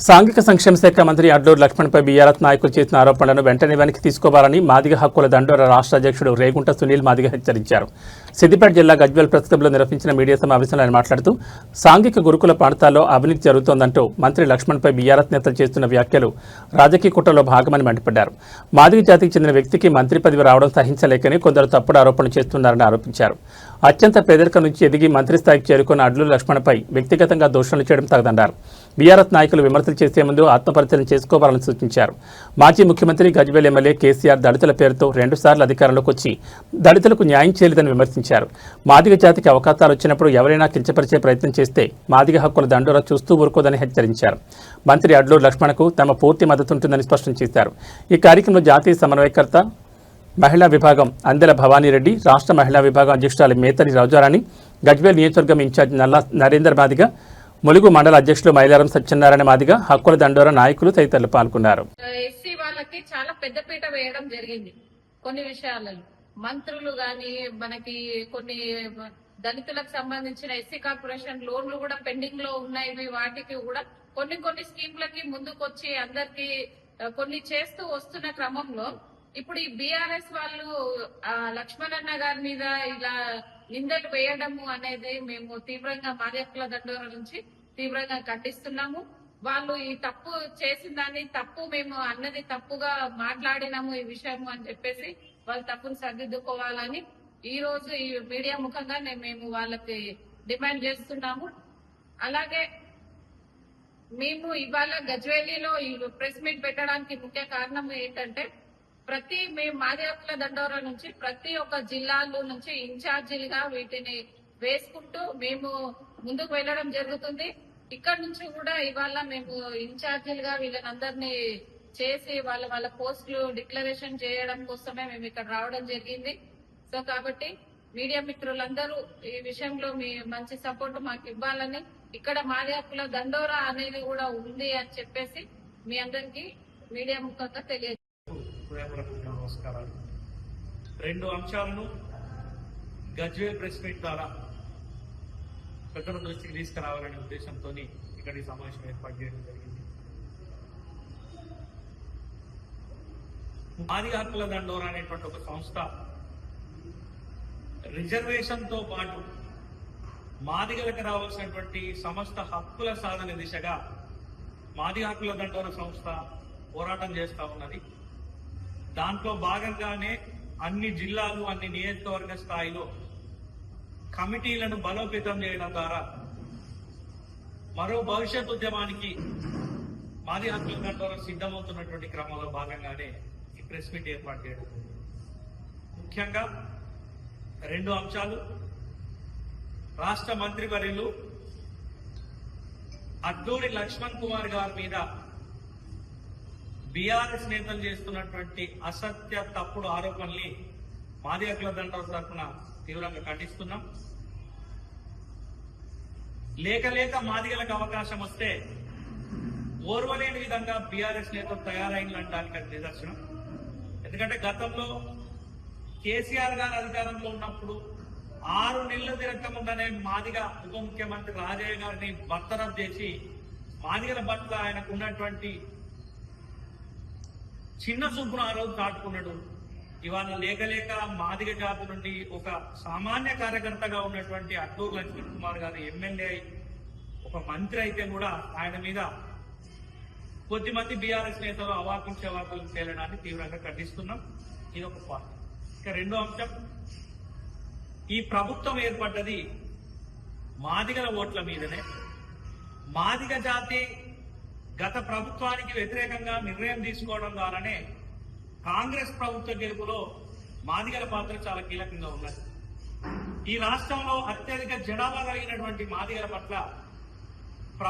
సాంఘిక సంక్షేమ శాఖ మంత్రి అడ్లూరు లక్ష్మణ్పై బీఆర్ఎస్ నాయకులు చేసిన ఆరోపణలను వెంటనే వెనక్కి తీసుకోవాలని మాదిగ హక్కుల దండోర రాష్ట్ర అధ్యక్షుడు రేగుంట సునీల్ మాదిగ హెచ్చరించారు. సిద్దిపేట జిల్లా గజ్వేల్ ప్రెస్ క్లబ్లో నిర్వహించిన మీడియా సమావేశంలో ఆయన మాట్లాడుతూ సాంఘిక గురుకుల ప్రాంతాల్లో అవినీతి జరుగుతోందంటూ మంత్రి లక్ష్మణ్పై బీఆర్ఎస్ నేతలు చేస్తున్న వ్యాఖ్యలు రాజకీయ కుట్రలో భాగమని మండిపడ్డారు. మాదిగ జాతికి చెందిన వ్యక్తికి మంత్రి పదవి రావడం సహించలేకని కొందరు తప్పుడు ఆరోపణలు చేస్తున్నారని ఆరోపించారు. అత్యంత పేదరికం నుంచి ఎదిగి మంత్రి స్థాయికి చేరుకున్న అడ్లూరు లక్ష్మణ్పై వ్యక్తిగతంగా దూషణలు చేయడం తగదన్నారు. బీఆర్ఎస్ నాయకులు విమర్శలు చేసే ముందు ఆత్మపరిశీలన చేసుకోవాలని సూచించారు. మాజీ ముఖ్యమంత్రి గజ్వేల్ ఎమ్మెల్యే కేసీఆర్ దళితుల పేరుతో 2 సార్లు అధికారంలోకి వచ్చి దళితులకు న్యాయం చేయలేదని విమర్శించారు. మాదిగ జాతికి అవకాశాలు వచ్చినప్పుడు ఎవరైనా కించపరిచే ప్రయత్నం చేస్తే మాదిగ హక్కుల దండోరా చూస్తూ ఊరుకోదని హెచ్చరించారు. మంత్రి అడ్లూరు లక్ష్మణ్కు తమ పూర్తి మద్దతు ఉంటుందని స్పష్టం చేశారు. ఈ కార్యక్రమంలో జాతీయ సమన్వయకర్త మహిళా విభాగం అందెల భవానీరెడ్డి, రాష్ట్ర మహిళా విభాగం అధ్యక్షురాలు మేతరి రాజారాణి, గజ్వేల్ నియోజకవర్గం ఇన్ఛార్జ్ నల్ల నరేందర్ మాదిగ, ములుగు మండల అధ్యక్షులు మైలారం సత్యనారాయణ మాదిగ, హక్కుల దండోరా నాయకులు తదితరులు పాల్గొన్నారు. ఎస్సీ వాళ్ళకి చాలా పెద్దపీట వేయడం జరిగింది. కొన్ని విషయాలలో మంత్రులు గాని మనకి కొన్ని దళితులకు సంబంధించిన ఎస్సీ కార్పొరేషన్ లోన్లు కూడా పెండింగ్ లో ఉన్నాయి. వాటికి కూడా కొన్ని స్కీమ్లకి ముందుకొచ్చి అందరికి కొన్ని చేస్తూ వస్తున్న క్రమంలో ఇప్పుడు ఈ బీఆర్ఎస్ వాళ్ళు లక్ష్మణన్న గారి మీద ఇలా నిందలు వేయడము అనేది మేము తీవ్రంగా మాదిగ హక్కుల దండోరా నుంచి తీవ్రంగా ఖండిస్తున్నాము. వాళ్ళు ఈ తప్పు చేసిన దాన్ని తప్పు మేము అన్నది తప్పుగా మాట్లాడినాము ఈ విషయము అని చెప్పేసి వాళ్ళు తప్పును సరిదిద్దుకోవాలని ఈ రోజు ఈ మీడియా ముఖంగా మేము వాళ్ళకి డిమాండ్ చేస్తున్నాము. అలాగే మేము ఇవాళ గజ్వేలీలో ఈ ప్రెస్ మీట్ పెట్టడానికి ముఖ్య కారణం ఏంటంటే మేము మాదిగ హక్కుల దండోరా నుంచి ప్రతి ఒక్క జిల్లాలో నుంచి ఇన్ఛార్జీలుగా వీటిని వేసుకుంటూ మేము ముందుకు వెళ్ళడం జరుగుతుంది. ఇక్కడ నుంచి కూడా ఇవాళ మేము ఇన్ఛార్జీలుగా వీళ్ళనందరినీ చేసి వాళ్ళ పోస్టులు డిక్లరేషన్ చేయడం కోసమే మేము ఇక్కడ రావడం జరిగింది. సో కాబట్టి మీడియా మిత్రులందరూ ఈ విషయంలో మీ మంచి సపోర్ట్ మాకు ఇవ్వాలని, ఇక్కడ మాదిగ హక్కుల దండోరా అనేది కూడా ఉంది అని చెప్పేసి మీ అందరికీ మీడియా ముఖంగా తెలియజేస్తాం. నమస్కారాలు. 2 అంశాలను గజ్వేల్ ప్రెస్ మీట్ ద్వారా పెద్దల దృష్టికి తీసుకురావాలనే ఉద్దేశంతో ఇక్కడ ఈ సమావేశం ఏర్పాటు చేయడం జరిగింది. మాదిగ హక్కుల దండోరా అనేటువంటి ఒక సంస్థ రిజర్వేషన్ తో పాటు మాదిగలకు రావాల్సినటువంటి సమస్త హక్కుల సాధన దిశగా మాదిగ హక్కుల దండోరా సంస్థ పోరాటం చేస్తా ఉన్నది. దాంట్లో భాగంగానే అన్ని జిల్లాలు అన్ని నియోజకవర్గ స్థాయిలో కమిటీలను బలోపేతం చేయడం ద్వారా మరో భవిష్యత్ ఉద్యమానికి మాదిగ హక్కుల దండోరా సిద్ధమవుతున్నటువంటి క్రమంలో భాగంగానే ఈ ప్రెస్ మీట్ ఏర్పాటు చేయడం. ముఖ్యంగా 2 అంశాలు. రాష్ట్ర మంత్రివర్యులు అడ్లూరి లక్ష్మణ్ కుమార్ గారి మీద బీఆర్ఎస్ నేతలు చేస్తున్నటువంటి అసత్య తప్పుడు ఆరోపణల్ని మాదిగ హక్కుల దండోరా తరఫున తీవ్రంగా ఖండిస్తున్నాం. లేక మాదిగలకు అవకాశం వస్తే ఓర్వలేని విధంగా బీఆర్ఎస్ నేతలు తయారైందనడానికి అది నిదర్శనం. ఎందుకంటే గతంలో కేసీఆర్ గారు అధికారంలో ఉన్నప్పుడు 6 నెలలు తిరగకముందనే మాదిగ ఉప ముఖ్యమంత్రి రాజయ్య గారిని బర్తరఫ్ చేసి మాదిగల పట్ల ఆయనకు ఉన్నటువంటి చిన్న చూపును ఆ రోజు దాటుకున్నాడు. ఇవాళ లేక మాదిగ జాతి నుండి ఒక సామాన్య కార్యకర్తగా ఉన్నటువంటి అడ్లూరు లక్ష్మణ్ కుమార్ గారు ఎమ్మెల్యే ఒక మంత్రి అయితే కూడా ఆయన మీద కొద్దిమంది బీఆర్ఎస్ నేతలు అవాకించే వార్తలు తేలడాన్ని తీవ్రంగా ఖండిస్తున్నాం. ఇది ఒక పార్ట్. ఇక 2వ అంశం, ఈ ప్రభుత్వం ఏర్పడ్డది మాదిగల ఓట్ల మీదనే. మాదిగ జాతి గత ప్రభుత్వానికి వ్యతిరేకంగా నిర్ణయం తీసుకోవడం ద్వారానే కాంగ్రెస్ ప్రభుత్వ గెలుపులో మాదిగల పాత్ర చాలా కీలకంగా ఉన్నది. ఈ రాష్ట్రంలో అత్యధిక జనాభా కలిగినటువంటి మాదిగల పట్ల